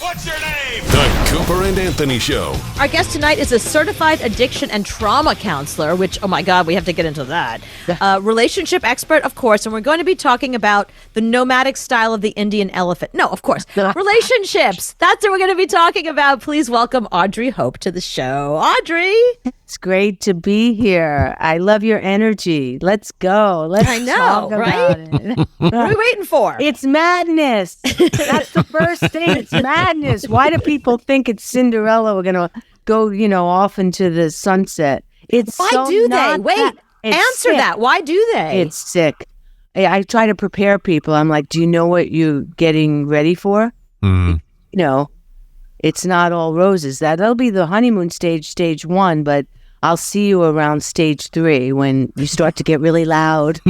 What's your name? The Cooper and Anthony Show. Our guest tonight is a certified addiction and trauma counselor, which, oh my God, we have to get into that. Relationship expert, of course, and we're going to be talking about the nomadic style of the Indian elephant. No, of course, relationships. That's what we're going to be talking about. Please welcome Audrey Hope to the show. Audrey. It's great to be here. I love your energy. Let's go. Let's talk about it. What are we waiting for? It's madness. That's the first thing. It's madness. Why do people think it's Cinderella? We're going to go, off into the sunset. It's Why so do they? not Wait, that. It's answer sick. that. Why do they? It's sick. I try to prepare people. I'm like, do you know what you're getting ready for? It's not all roses. That'll be the honeymoon stage 1, but I'll see you around stage 3 when you start to get really loud.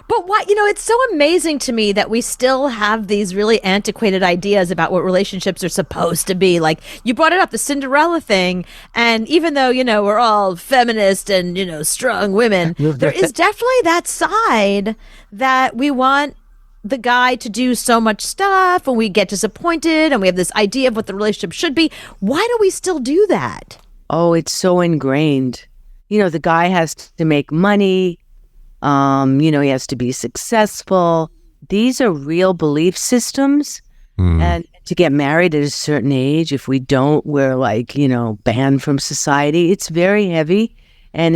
But why, it's so amazing to me that we still have these really antiquated ideas about what relationships are supposed to be. Like, you brought it up, the Cinderella thing. And even though, we're all feminist and, strong women, there is definitely that side that we want the guy to do so much stuff and we get disappointed and we have this idea of what the relationship should be. Why do we still do that? Oh, it's so ingrained. The guy has to make money. He has to be successful. These are real belief systems. And to get married at a certain age, if we don't, we're banned from society. It's very heavy. And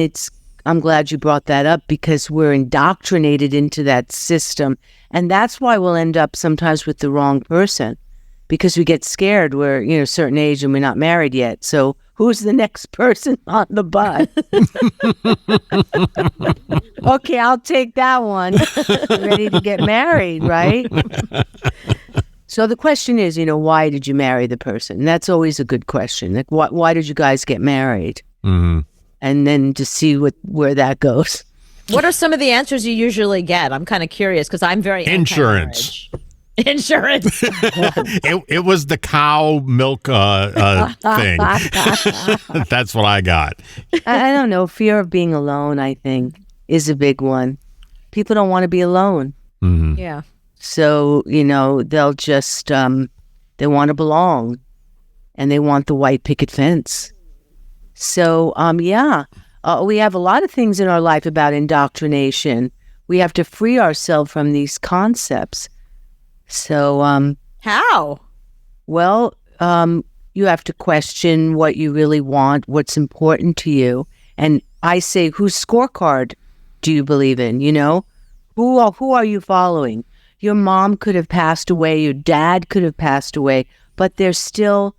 I'm glad you brought that up because we're indoctrinated into that system. And that's why we'll end up sometimes with the wrong person because we get scared. We're, a certain age and we're not married yet. So who's the next person on the bus? Okay, I'll take that one. Ready to get married, right? So the question is, why did you marry the person? And that's always a good question. Like, why did you guys get married? Mm-hmm. And then to see where that goes. What are some of the answers you usually get? I'm kind of curious because I'm very Insurance. Insurance. It was the cow milk thing. That's what I got. I don't know. Fear of being alone, I think, is a big one. People don't want to be alone. Mm-hmm. Yeah. So, they'll just, they want to belong and they want the white picket fence. So, we have a lot of things in our life about indoctrination. We have to free ourselves from these concepts. So, how? Well, you have to question what you really want, what's important to you. And I say, whose scorecard do you believe in? Who are you following? Your mom could have passed away, your dad could have passed away, but they're still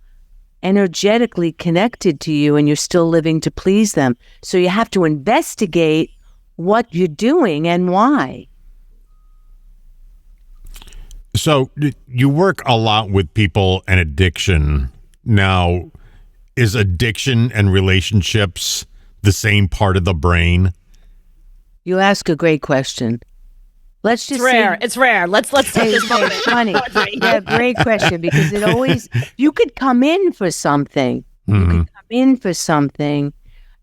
energetically connected to you and you're still living to please them. So you have to investigate what you're doing and why. So you work a lot with people and addiction. Now, is addiction and relationships the same part of the brain? You ask a great question. Let's just It's rare. Let's take this moment. It's funny. Yeah, great question because you could come in for something. Mm-hmm. You could come in for something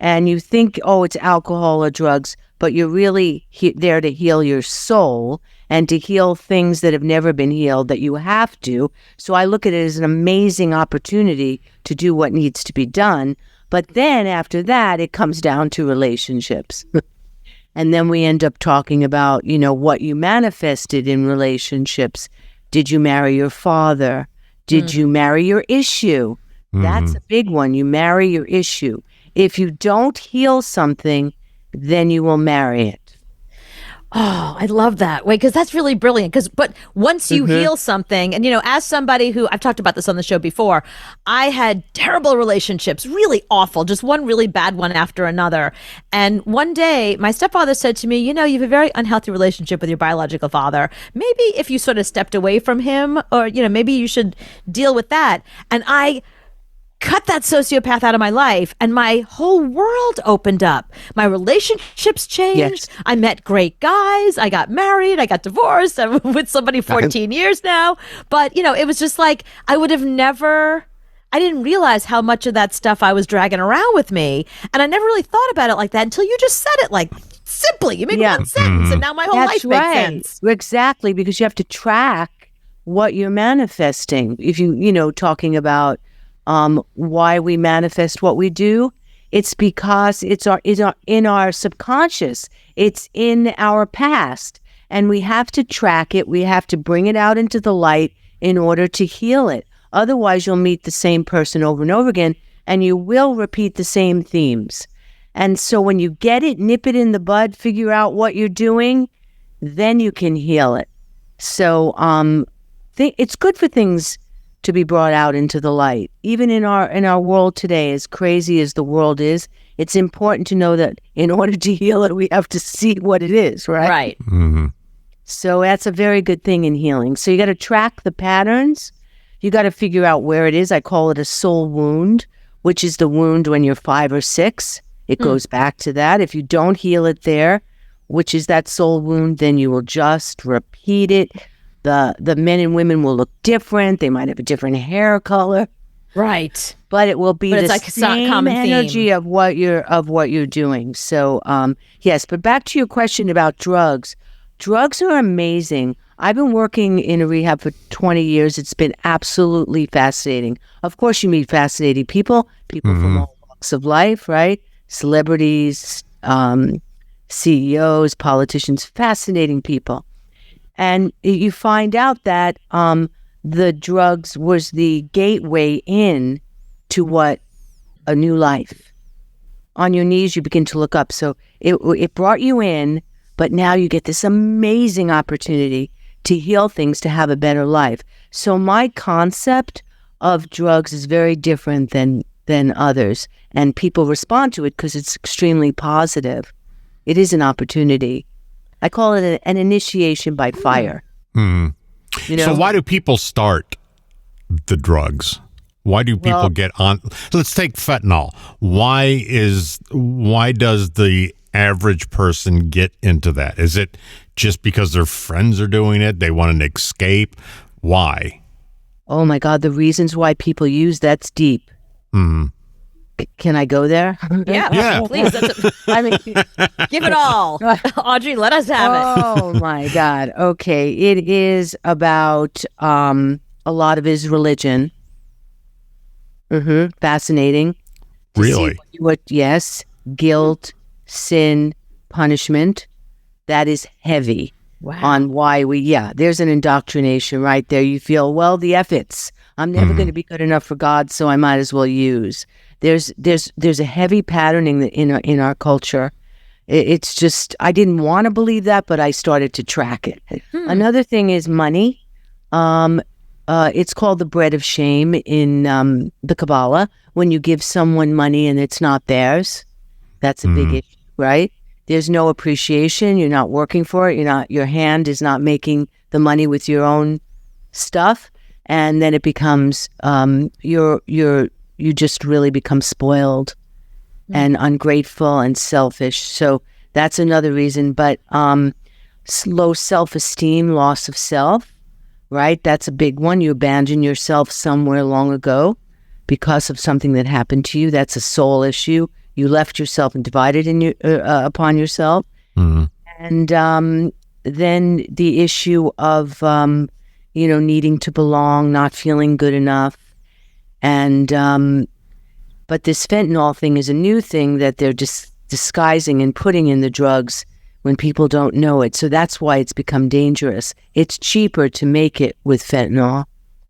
and you think, oh, it's alcohol or drugs, but you're really there to heal your soul and to heal things that have never been healed that you have to. So I look at it as an amazing opportunity to do what needs to be done. But then after that, it comes down to relationships. And then we end up talking about, what you manifested in relationships. Did you marry your father? Did you marry your issue? Mm-hmm. That's a big one. You marry your issue. If you don't heal something, then you will marry it. Oh, I love that. Wait, because that's really brilliant. But once you heal something, and as somebody who, I've talked about this on the show before, I had terrible relationships, really awful, just one really bad one after another. And one day, my stepfather said to me, you have a very unhealthy relationship with your biological father. Maybe if you sort of stepped away from him, or, maybe you should deal with that. And I cut that sociopath out of my life and my whole world opened up. My relationships changed. Yes. I met great guys. I got married. I got divorced. I'm with somebody 14 years now. But, it was just like I didn't realize how much of that stuff I was dragging around with me. And I never really thought about it like that until you just said it like simply. You made one sentence and now my whole life makes sense. Exactly, because you have to track what you're manifesting. If talking about why we manifest what we do, it's because it's in our subconscious. It's in our past, and we have to track it. We have to bring it out into the light in order to heal it. Otherwise, you'll meet the same person over and over again, and you will repeat the same themes. And so when you get it, nip it in the bud, figure out what you're doing, then you can heal it. So it's good for things to be brought out into the light. Even in our world today, as crazy as the world is, it's important to know that in order to heal it, we have to see what it is, right? Right. Mm-hmm. So that's a very good thing in healing. So you got to track the patterns. You got to figure out where it is. I call it a soul wound, which is the wound when you're 5 or 6. It goes back to that. If you don't heal it there, which is that soul wound, then you will just repeat it. The men and women will look different. They might have a different hair color. Right. But it will be the it's like same common energy theme. of what you're doing. So yes, but back to your question about drugs. Drugs are amazing. I've been working in a rehab for 20 years. It's been absolutely fascinating. Of course, you meet fascinating people from all walks of life, right? Celebrities, CEOs, politicians, fascinating people. And you find out that the drugs was the gateway in to what a new life. On your knees, you begin to look up. So it brought you in, but now you get this amazing opportunity to heal things, to have a better life. So my concept of drugs is very different than others. And people respond to it because it's extremely positive. It is an opportunity. I call it an initiation by fire. Mm. So why do people start the drugs? Why do people get on? Let's take fentanyl. Why does the average person get into that? Is it just because their friends are doing it? They want an escape? Why? Oh my God, the reasons why people use that's deep. Mm. Can I go there? Yeah. Please. I mean, Give it all. Audrey, let us have it. oh my God. Okay. It is about a lot of his religion. Fascinating. To Really? see yes. Guilt, sin, punishment. That is heavy. Wow. On why there's an indoctrination right there. You feel, well, the efforts. I'm never going to be good enough for God, so I might as well use. There's a heavy patterning in our culture. It's just, I didn't want to believe that, but I started to track it. Another thing is money. It's called the bread of shame in the Kabbalah. When you give someone money and it's not theirs, that's a big issue, right? There's no appreciation. You're not working for it. Your hand is not making the money with your own stuff. And then it becomes, you just really become spoiled and ungrateful and selfish. So that's another reason. But low self-esteem, loss of self, right? That's a big one. You abandon yourself somewhere long ago because of something that happened to you. That's a soul issue. You left yourself and divided upon yourself. And then the issue of, needing to belong, not feeling good enough. And, but this fentanyl thing is a new thing that they're just disguising and putting in the drugs when people don't know it. So that's why it's become dangerous. It's cheaper to make it with fentanyl.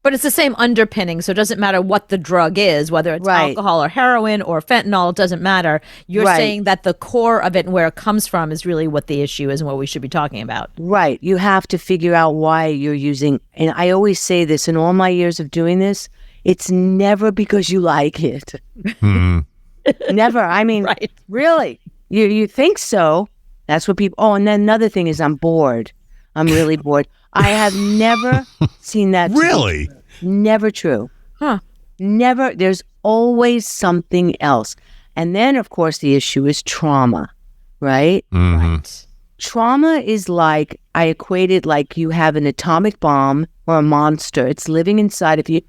But it's the same underpinning, so it doesn't matter what the drug is, whether it's alcohol or heroin or fentanyl, it doesn't matter. You're saying that the core of it and where it comes from is really what the issue is and what we should be talking about. Right. You have to figure out why you're using, and I always say this in all my years of doing this, it's never because you like it. Never. I mean, really, you think so. That's what people, and then another thing is I'm bored. I'm really bored. I have never seen that. Really? Never true. Huh. Never. There's always something else. And then, of course, the issue is trauma, right? Right. Trauma is like, I equate it like you have an atomic bomb or a monster. It's living inside of you.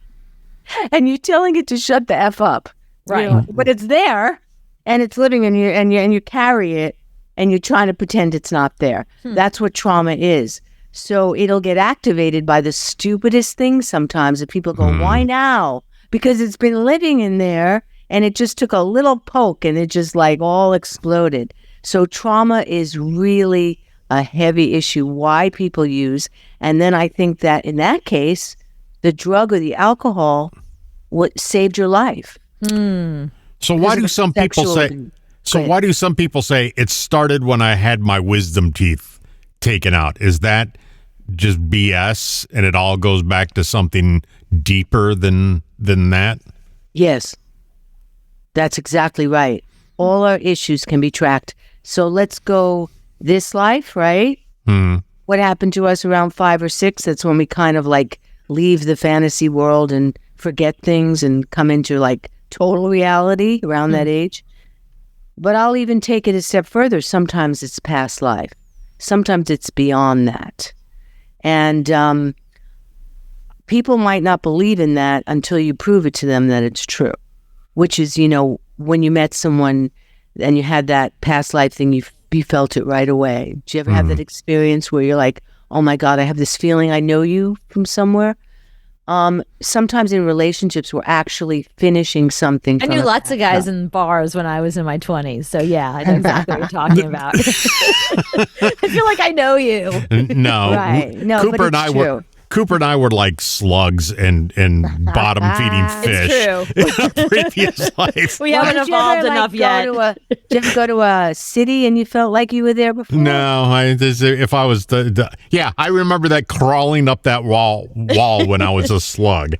And you're telling it to shut the F up. Right. But it's there and it's living in you and you carry it and you're trying to pretend it's not there. That's what trauma is. So it'll get activated by the stupidest things sometimes. And people go, why now? Because it's been living in there and it just took a little poke and it just like all exploded. So trauma is really a heavy issue, why people use. And then I think that in that case, the drug or the alcohol saved your life. So why do some people say? So why do some people say it started when I had my wisdom teeth taken out? Is that just BS, and it all goes back to something deeper than that? Yes, that's exactly right. All our issues can be tracked. So let's go this life, right? What happened to us around 5 or 6? That's when we kind of like leave the fantasy world and forget things and come into like total reality around that age. But I'll even take it a step further. Sometimes it's past life. Sometimes it's beyond that. And people might not believe in that until you prove it to them that it's true, which is, when you met someone and you had that past life thing, you felt it right away. Do you ever have that experience where you're like, oh my God, I have this feeling I know you from somewhere? Sometimes in relationships, we're actually finishing something. I knew lots of guys in bars when I was in my 20s. So yeah, I know exactly what you're talking about. I feel like I know you. No. Right. No, Cooper but and it's I true. Cooper and I were like slugs and bottom feeding fish in a previous life. We haven't evolved enough yet. Did you ever go to a city and you felt like you were there before? No, if I was I remember that crawling up that wall when I was a slug.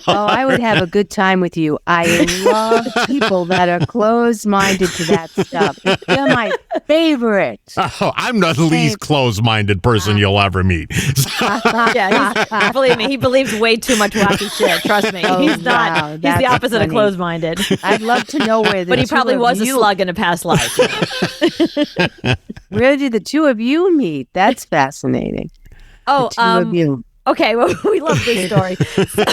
I would have a good time with you. I love people that are closed-minded to that stuff. They're my favorite. Oh, I'm the least closed-minded person you'll ever meet. Yeah, believe me, he believes way too much wacky shit. Trust me, he's not. Wow, he's the opposite of closed-minded. I'd love to know where the but he probably was a slug in a past life. Where did the two of you meet? That's fascinating. Oh, the two of you. Okay, well, we love this story. So,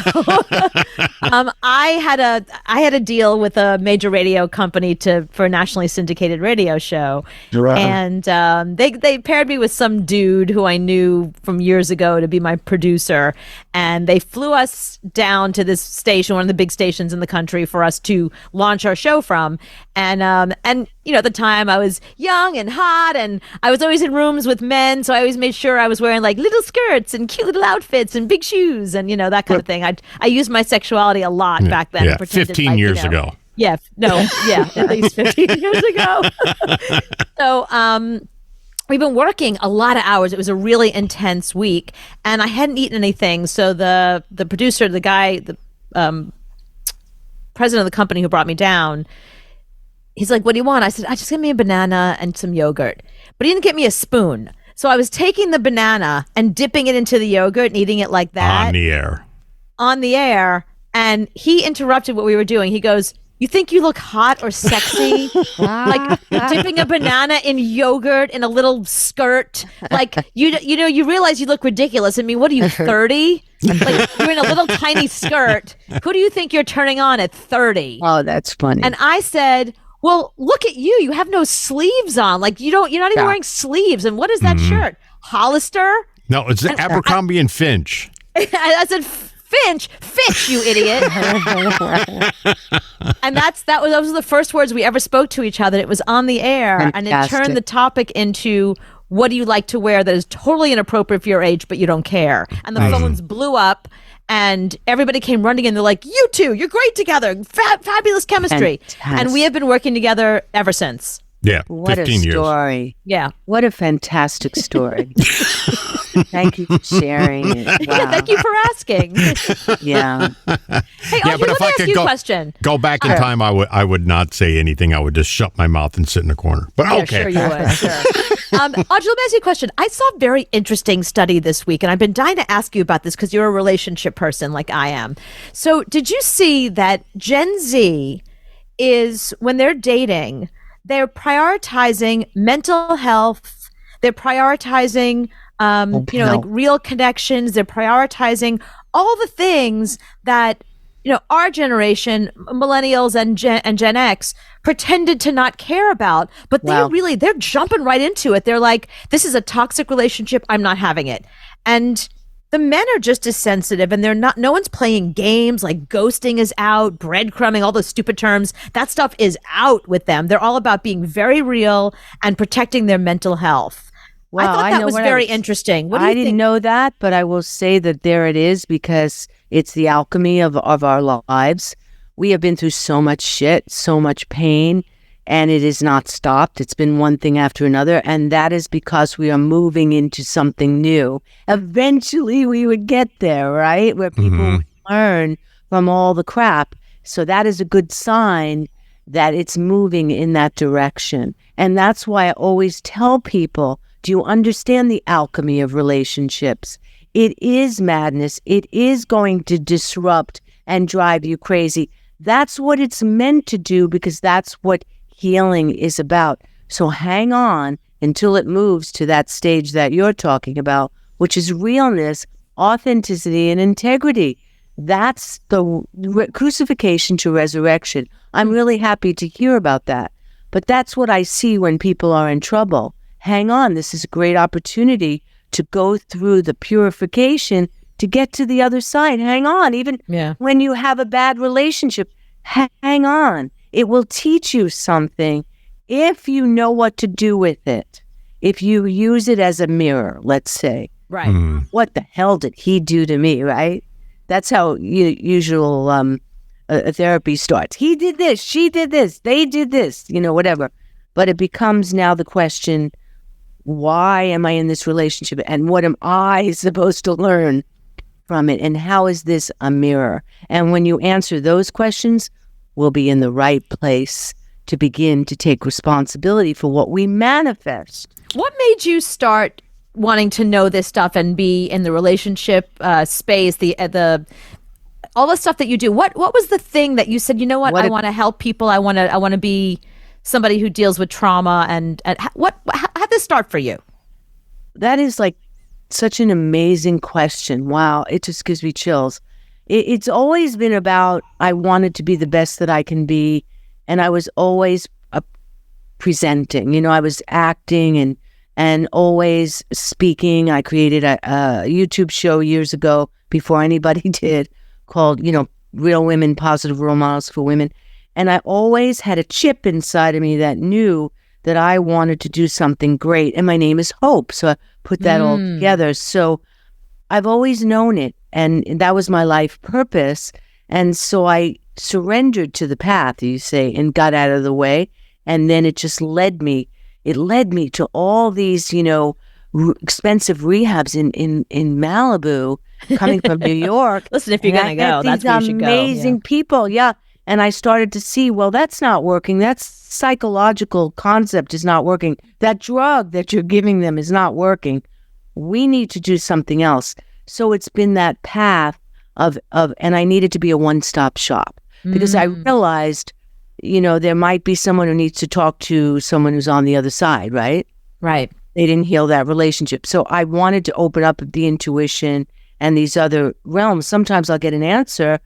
I had a deal with a major radio company for a nationally syndicated radio show, and they paired me with some dude who I knew from years ago to be my producer, and they flew us down to this station, one of the big stations in the country, for us to launch our show from, and at the time I was young and hot, and I was always in rooms with men, so I always made sure I was wearing like little skirts and cute little outfits and big shoes and that kind of thing. I used my sexuality a lot back then. Yeah, 15 years ago. Yeah, at least 15 years ago. So we've been working a lot of hours. It was a really intense week, and I hadn't eaten anything. So the producer, the guy, the president of the company who brought me down, he's like, what do you want? I said, just give me a banana and some yogurt. But he didn't get me a spoon. So I was taking the banana and dipping it into the yogurt and eating it like that. On the air. And he interrupted what we were doing. He goes, you think you look hot or sexy? Like dipping a banana in yogurt in a little skirt? Like, you realize you look ridiculous. I mean, what are you, 30? Like, you're in a little tiny skirt. Who do you think you're turning on at 30? Oh, that's funny. And I said, well, look at you. You have no sleeves on. Like, you're not even wearing sleeves. And what is that shirt? Hollister? No, it's Abercrombie and Finch. I said, Finch, you idiot. And those were the first words we ever spoke to each other. It was on the air. Fantastic. And it turned the topic into, what do you like to wear that is totally inappropriate for your age, but you don't care? And the phones blew up. And everybody came running in. They're like, you two, you're great together. Fabulous chemistry. Fantastic. And we have been working together ever since. Yeah, what 15 a years. Story. Yeah. What a fantastic story. Thank you for sharing it. Wow. Yeah, thank you for asking. Yeah. Hey, Audrey, let me ask you a question. Go back in time, I would not say anything. I would just shut my mouth and sit in a corner. But okay. Sure you would. Sure. Audrey, let me ask you a question. I saw a very interesting study this week, and I've been dying to ask you about this because you're a relationship person like I am. So did you see that Gen Z is, when they're dating, they're prioritizing mental health, they're prioritizing like real connections, they're prioritizing all the things that our generation, millennials and Gen X, pretended to not care about, but they're jumping right into it. They're like, this is a toxic relationship. I'm not having it. And the men are just as sensitive, and no one's playing games. Like ghosting is out, breadcrumbing, all those stupid terms. That stuff is out with them. They're all about being very real and protecting their mental health. Well, I thought that was very interesting. What do you think? I didn't know that, but I will say that there it is, because it's the alchemy of our lives. We have been through so much shit, so much pain, and it is not stopped. It's been one thing after another, and that is because we are moving into something new. Eventually, we would get there, right? Where people would learn from all the crap. So that is a good sign that it's moving in that direction. And that's why I always tell people, do you understand the alchemy of relationships? It is madness. It is going to disrupt and drive you crazy. That's what it's meant to do, because that's what healing is about. So hang on until it moves to that stage that you're talking about, which is realness, authenticity, and integrity. That's the crucifixion to resurrection. I'm really happy to hear about that. But that's what I see when people are in trouble. Hang on, this is a great opportunity to go through the purification to get to the other side. Hang on, even when you have a bad relationship, hang on. It will teach you something if you know what to do with it. If you use it as a mirror, let's say. Right. What the hell did he do to me, right? That's how usual therapy starts. He did this, she did this, they did this, whatever. But it becomes now the question, why am I in this relationship? And what am I supposed to learn from it? And how is this a mirror? And when you answer those questions, we'll be in the right place to begin to take responsibility for what we manifest. What made you start wanting to know this stuff and be in the relationship space, the all the stuff that you do? What was the thing that you said, I want to help people. I want to be somebody who deals with trauma, and how did this start for you? That is like such an amazing question. Wow, it just gives me chills. It's always been about, I wanted to be the best that I can be, and I was always presenting. I was acting and always speaking. I created a YouTube show years ago, before anybody did, called, Real Women, Positive Role Models for Women. And I always had a chip inside of me that knew that I wanted to do something great. And my name is Hope. So I put that all together. So I've always known it. And that was my life purpose. And so I surrendered to the path, you say, and got out of the way. And then it just led me. It led me to all these, expensive rehabs in Malibu, coming from New York. Listen, if you're going to go, that's where you should go. Amazing people, And I started to see, well, that's not working. That psychological concept is not working. That drug that you're giving them is not working. We need to do something else. So it's been that path of, and I needed to be a one-stop shop, because I realized, there might be someone who needs to talk to someone who's on the other side, right? Right. They didn't heal that relationship. So I wanted to open up the intuition and these other realms. Sometimes I'll get an answer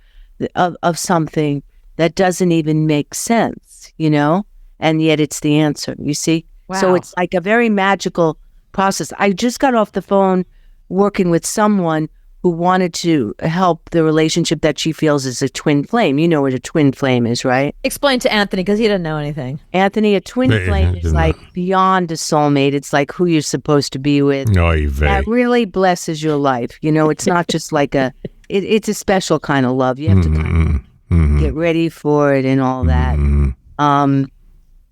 of something that doesn't even make sense, and yet it's the answer, you see? Wow. So it's like a very magical process. I just got off the phone working with someone who wanted to help the relationship that she feels is a twin flame. You know what a twin flame is, right? Explain to Anthony, because he doesn't know anything. Anthony, a twin flame is like beyond a soulmate. It's like who you're supposed to be with. That really blesses your life. It's not just like it's a special kind of love. You have to kind of get ready for it and all that.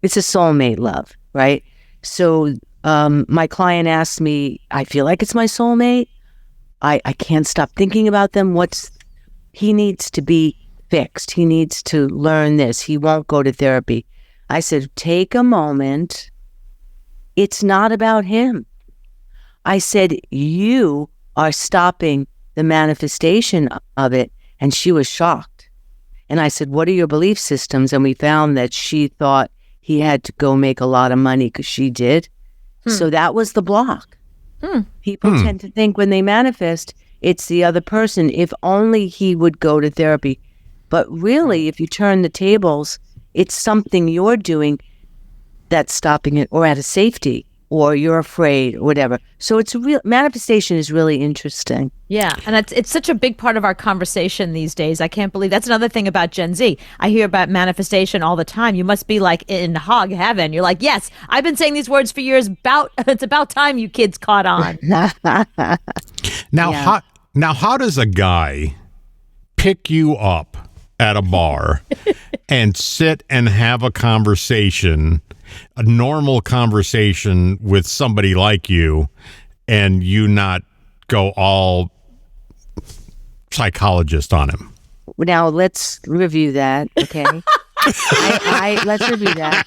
It's a soulmate love, right? So my client asked me, I feel like it's my soulmate. I can't stop thinking about them. He needs to be fixed. He needs to learn this. He won't go to therapy. I said, take a moment. It's not about him. I said, you are stopping the manifestation of it. And she was shocked. And I said, what are your belief systems? And we found that she thought he had to go make a lot of money, because she did. So that was the block. People tend to think when they manifest, it's the other person. If only he would go to therapy. But really, if you turn the tables, it's something you're doing that's stopping it, or out of safety, or you're afraid, or whatever. So it's manifestation is really interesting. Yeah, and it's such a big part of our conversation these days. I can't believe that's another thing about Gen Z. I hear about manifestation all the time. You must be like in hog heaven. You're like, yes, I've been saying these words for years. It's about time you kids caught on. Now, how does a guy pick you up at a bar and sit and have a conversation, a normal conversation with somebody like you, and you not go all psychologist on him? Now let's review that, okay? Let's review that.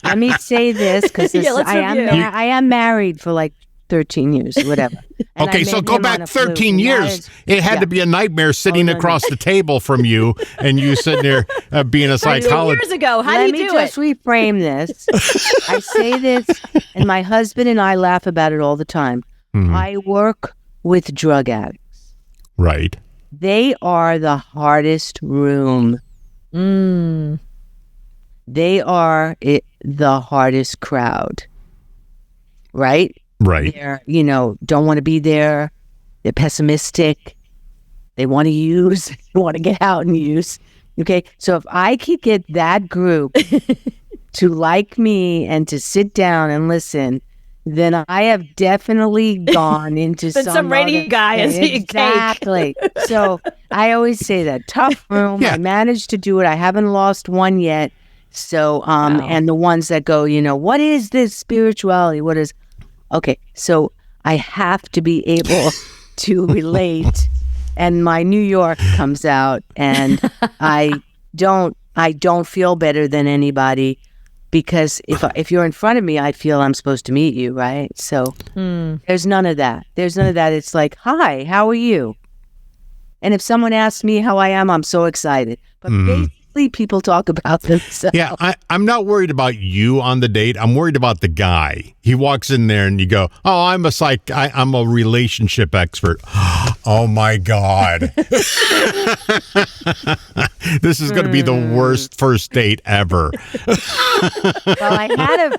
Let me say this, because I am married for like 13 years, whatever. And okay, so go back 13 years. It had to be a nightmare sitting across the table from you, and you sitting there being a psychologist. Years ago, how do you do it? Let me just reframe this. I say this, and my husband and I laugh about it all the time. Mm-hmm. I work with drug addicts. Right. They are the hardest room. They are the hardest crowd. Right? Right. They're, don't want to be there. They're pessimistic. They want to use. They want to get out and use. Okay. So if I could get that group to like me and to sit down and listen, then I have definitely gone into some radio guy is exactly. So I always say that tough room. Yeah. I managed to do it. I haven't lost one yet. So and the ones that go, what is this spirituality? What is? Okay, so I have to be able to relate, and my New York comes out, and I don't feel better than anybody, because if you're in front of me, I feel I'm supposed to meet you, right? So there's none of that. It's like, hi, how are you? And if someone asks me how I am, I'm so excited. But basically, people talk about themselves. Yeah, I'm not worried about you on the date. I'm worried about the guy. He walks in there and you go, "Oh, I'm a relationship expert." Oh my God. This is going to be the worst first date ever. Well, I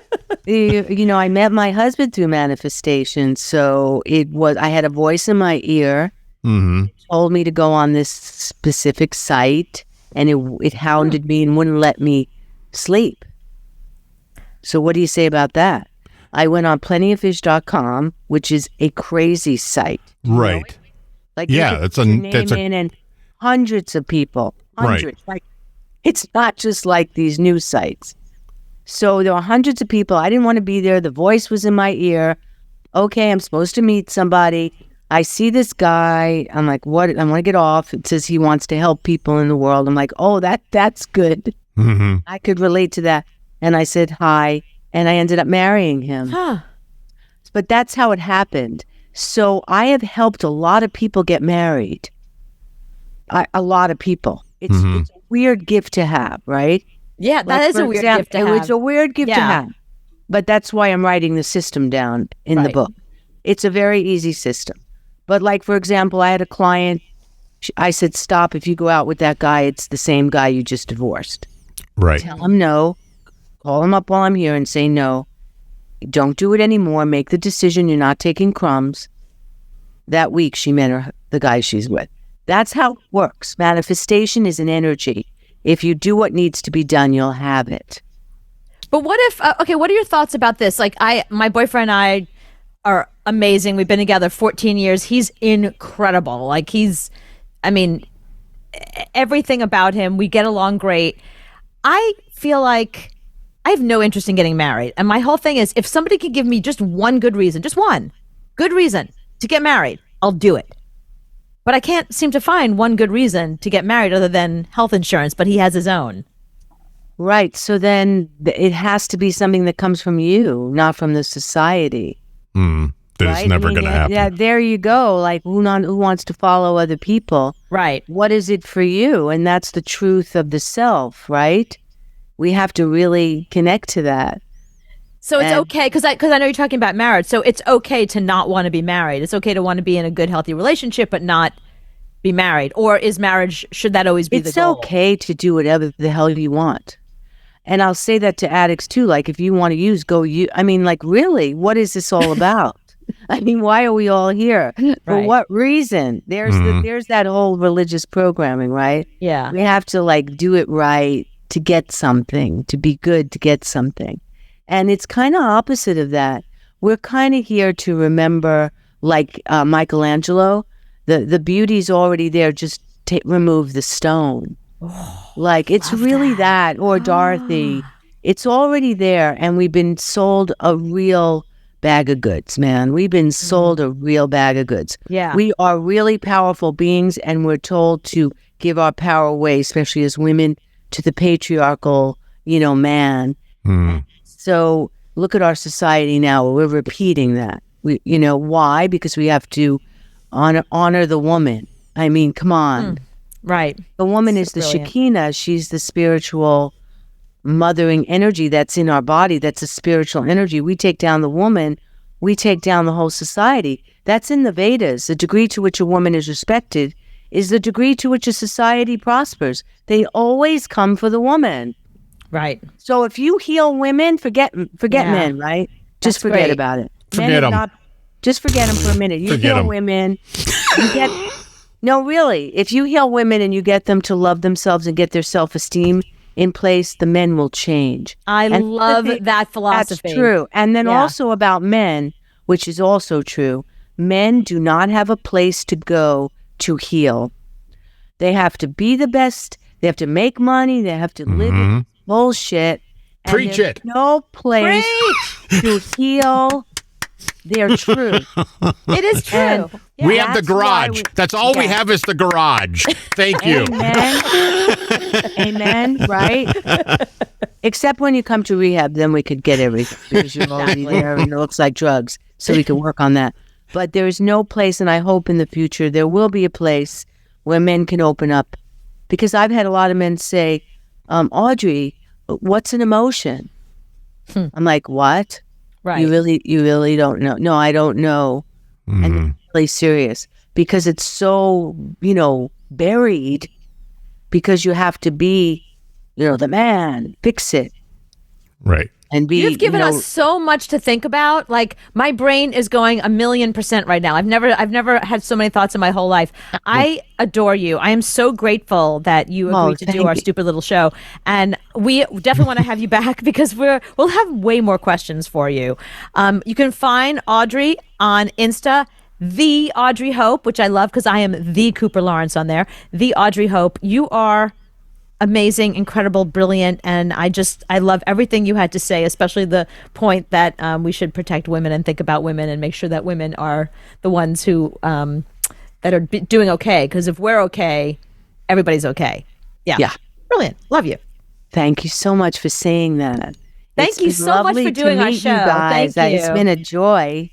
met my husband through manifestation. So I had a voice in my ear. Mm-hmm. It told me to go on this specific site. And it hounded me and wouldn't let me sleep. So what do you say about that? I went on plentyoffish.com, which is a crazy site. Right. Like, that's and hundreds of people. Hundreds. Right. Like, it's not just like these news sites. So there were hundreds of people. I didn't want to be there. The voice was in my ear. Okay, I'm supposed to meet somebody. I see this guy. I'm like, what? I want to get off. It says he wants to help people in the world. I'm like, oh, that's good. Mm-hmm. I could relate to that. And I said hi, and I ended up marrying him. Huh. But that's how it happened. So I have helped a lot of people get married. A lot of people. It's a weird gift to have, right? Yeah, that is a weird gift to have. It's a weird gift to have. But that's why I'm writing the system down in the book. It's a very easy system. But like, for example, I had a client, I said, stop. If you go out with that guy, it's the same guy you just divorced. Right. Tell him no. Call him up while I'm here and say no. Don't do it anymore. Make the decision. You're not taking crumbs. That week, she met the guy she's with. That's how it works. Manifestation is an energy. If you do what needs to be done, you'll have it. But what if, what are your thoughts about this? Like, my boyfriend and I are amazing. We've been together 14 years. He's incredible. Like, everything about him, we get along great. I feel like I have no interest in getting married. And my whole thing is, if somebody could give me just one good reason to get married, I'll do it. But I can't seem to find one good reason to get married other than health insurance, but he has his own. Right. So then it has to be something that comes from you, not from the society. That is never going to happen. Yeah, there you go. Like, who wants to follow other people? Right. What is it for you? And that's the truth of the self, right? We have to really connect to that. So it's okay, because I know you're talking about marriage. So it's okay to not want to be married. It's okay to want to be in a good, healthy relationship, but not be married, or should that always be the goal? It's okay to do whatever the hell you want. And I'll say that to addicts too. Like, if you want to use, go use. I mean, like, really, what is this all about? I mean, why are we all here? For what reason? There's that whole religious programming, right? Yeah. We have to like do it right to get something, to be good, to get something. And it's kind of opposite of that. We're kind of here to remember, like Michelangelo, the beauty's already there. Just remove the stone. Like, it's really that. Or Dorothy, it's already there. And we've been sold a real bag of goods, man. We've been sold a real bag of goods. Yeah. We are really powerful beings, and we're told to give our power away, especially as women, to the patriarchal, man. So look at our society now. We're repeating that. Why? Because we have to honor the woman. I mean, come on. Right. The woman is the Shekinah. She's the spiritual mothering energy that's in our body. That's a spiritual energy. We take down the woman, we take down the whole society. That's in the Vedas. The degree to which a woman is respected is the degree to which a society prospers. They always come for the woman. Right. So if you heal women, forget men, right? Just forget about it. Forget them. Just forget them for a minute. You heal women. No, really. If you heal women and you get them to love themselves and get their self-esteem in place, the men will change. I love that philosophy. That's true. And then also about men, which is also true, men do not have a place to go to heal. They have to be the best. They have to make money. They have to live in bullshit. Preach it. No place to heal their truth. It is true. We have the garage. That's all we have is the garage. Thank you. Amen. Right? Except when you come to rehab, then we could get everything because you're already there and it looks like drugs. So we can work on that. But there is no place, and I hope in the future there will be a place where men can open up. Because I've had a lot of men say, Audrey, what's an emotion? I'm like, what? Right. You really don't know. No, I don't know. And it's really serious because it's so, buried because you have to be, the man, fix it. Right. And be, You've given us so much to think about. Like, my brain is going 1,000,000% right now. I've never had so many thoughts in my whole life. I adore you. I am so grateful that you agreed to do our stupid little show. And we definitely want to have you back because we'll have way more questions for you. You can find Audrey on Insta, the Audrey Hope, which I love because I am the Cooper Lawrence on there. The Audrey Hope. You are amazing, incredible, brilliant, and I love everything you had to say, especially the point that we should protect women and think about women and make sure that women are the ones who that are doing okay, because if we're okay, everybody's okay. Yeah. Brilliant. Love you. Thank you so much for saying that. Thank you so much for doing our show. You guys. Thank you. It's been a joy.